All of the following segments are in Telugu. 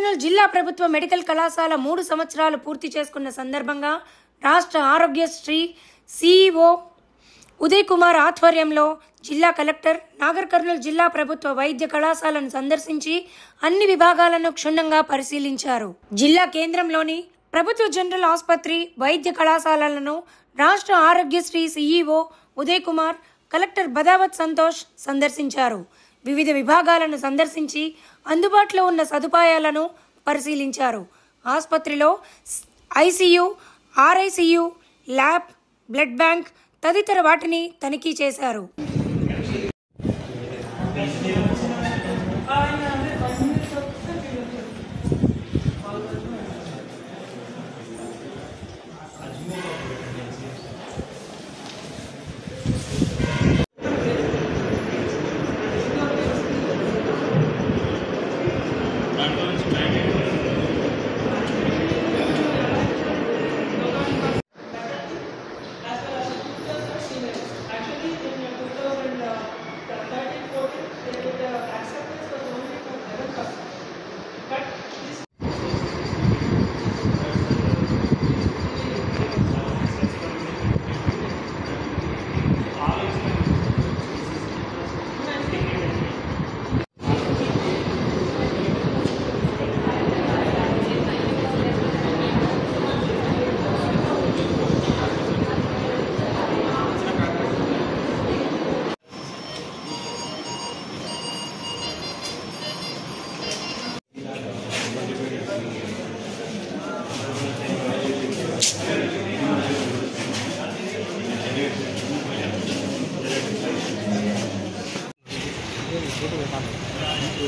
కర్నూలు జిల్లా ప్రభుత్వ మెడికల్ కళాశాల 3 సంవత్సరాలు పూర్తి చేసుకున్న సందర్భంగా రాష్ట్ర ఆరోగ్యశ్రీ సిఇఓ ఉదయ్ కుమార్ ఆధ్వర్యంలో జిల్లా కలెక్టర్ నాగర్ కర్నూలు జిల్లా ప్రభుత్వ వైద్య కళాశాలను సందర్శించి అన్ని విభాగాలను క్షుణ్ణంగా పరిశీలించారు. జిల్లా కేంద్రంలోని ప్రభుత్వ జనరల్ ఆసుపత్రి వైద్య కళాశాలలను రాష్ట్ర ఆరోగ్యశ్రీ సిఇఓ ఉదయ్ కుమార్, కలెక్టర్ బదావత్ సంతోష్ సందర్శించారు. వివిధ విభాగాలను సందర్శించి అందుబాటులో ఉన్న సదుపాయాలను పరిశీలించారు. ఆసుపత్రిలో ఐసీయూ, ఆర్ఐసీయూ, ల్యాబ్, బ్లడ్ బ్యాంక్ తదితర వాటిని తనిఖీ చేశారు.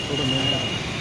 फोटो